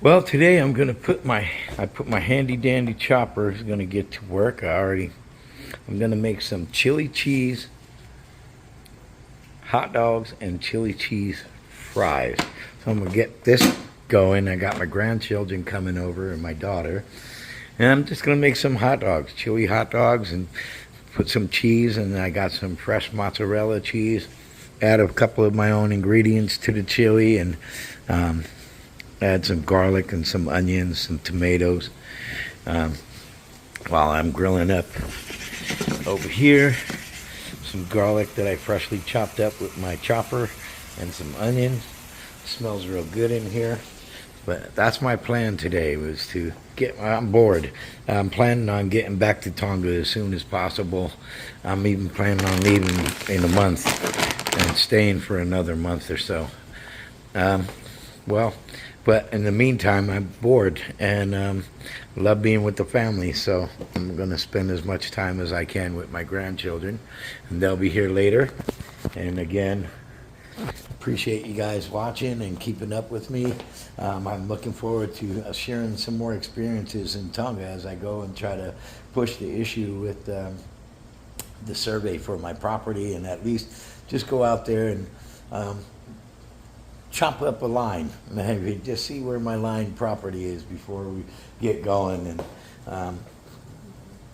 Well, today I'm gonna put my handy dandy chopper is gonna get to work. I'm gonna make some chili cheese hot dogs and chili cheese fries. So I'm gonna get this going. I got my grandchildren coming over and my daughter, and I'm just gonna make some hot dogs, chili hot dogs, and put some cheese. And I got some fresh mozzarella cheese. Add a couple of my own ingredients to the chili, and add some garlic and some onions, some tomatoes. While I'm grilling up over here, some garlic that I freshly chopped up with my chopper and some onions. Smells real good in here. But that's my plan today, was to get on board. I'm planning on getting back to Tonga as soon as possible. I'm even planning on leaving in a month and staying for another month or so. But in the meantime, I'm bored and love being with the family, so I'm going to spend as much time as I can with my grandchildren, and they'll be here later. And again, appreciate you guys watching and keeping up with me. I'm looking forward to sharing some more experiences in Tonga as I go and try to push the issue with the survey for my property, and at least just go out there and chop up a line, maybe just see where my line property is before we get going. And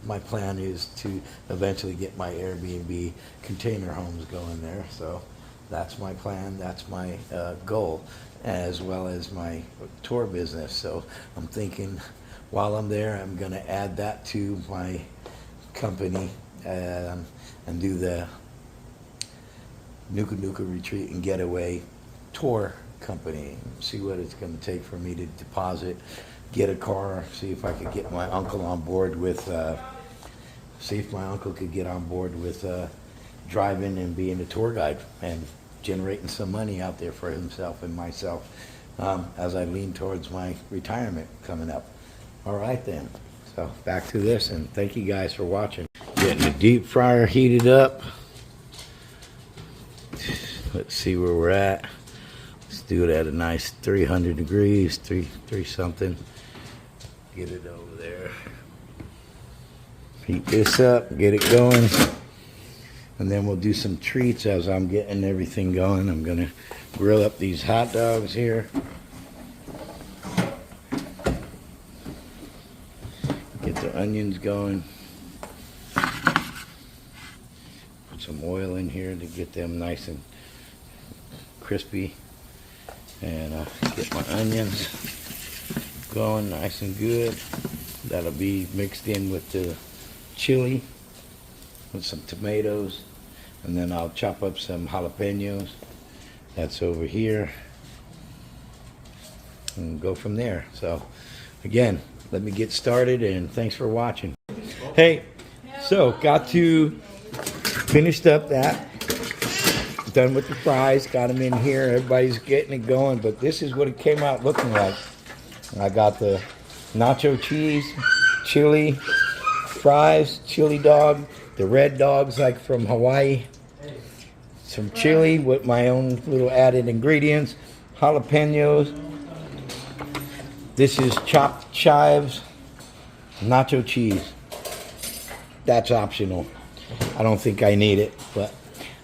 my plan is to eventually get my Airbnb container homes going there. So that's my plan, that's my goal, as well as my tour business. So I'm thinking while I'm there, I'm going to add that to my company and do the Nuka Nuka Retreat and Getaway tour company. See what it's going to take for me to deposit, get a car, see if I could get my uncle on board with see if my uncle could get on board with driving and being a tour guide and generating some money out there for himself and myself as I lean towards my retirement coming up. All right then, so back to this, and thank you guys for watching. Getting the deep fryer heated up. Let's see where we're at. Let's do it at a nice 300 degrees, three something. Get it over there. Heat this up, get it going. And then we'll do some treats as I'm getting everything going. I'm gonna grill up these hot dogs here. Get the onions going. Put some oil in here to get them nice and crispy, and get my onions going nice and good. That'll be mixed in with the chili with some tomatoes, and then I'll chop up some jalapenos. That's over here, and go from there. So again, let me get started, and thanks for watching. Hey, so got to finished up that. Done with the fries, got them in here, everybody's getting it going, but this is what it came out looking like. I got the nacho cheese, chili, fries, chili dog, the red dogs like from Hawaii, some chili with my own little added ingredients, jalapenos. This is chopped chives, nacho cheese. That's optional. I don't think I need it, but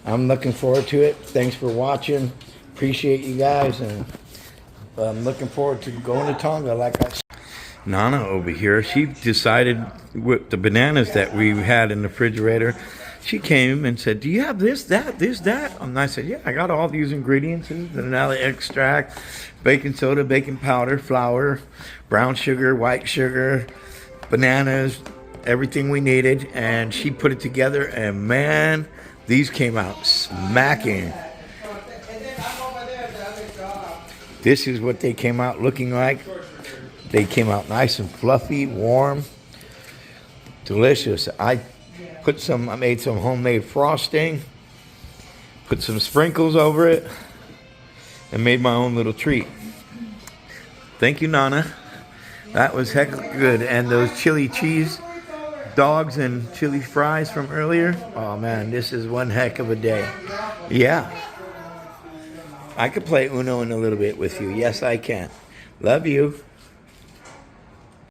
I'm looking forward to it. Thanks for watching. Appreciate you guys, and I'm looking forward to going to Tonga like I said. Nana over here, she decided with the bananas that we had in the refrigerator, she came and said, do you have this, that? And I said, yeah, I got all these ingredients: vanilla extract, baking soda, baking powder, flour, brown sugar, white sugar, bananas, everything we needed. And she put it together, and man, these came out smacking. This is what they came out looking like. They came out nice and fluffy, warm, delicious. I made some homemade frosting, put some sprinkles over it, and made my own little treat. Thank you, Nana. That was heck good. And those chili cheese dogs and chili fries from earlier. Oh man, this is one heck of a day. Yeah. I could play Uno in a little bit with you. Yes, I can. Love you.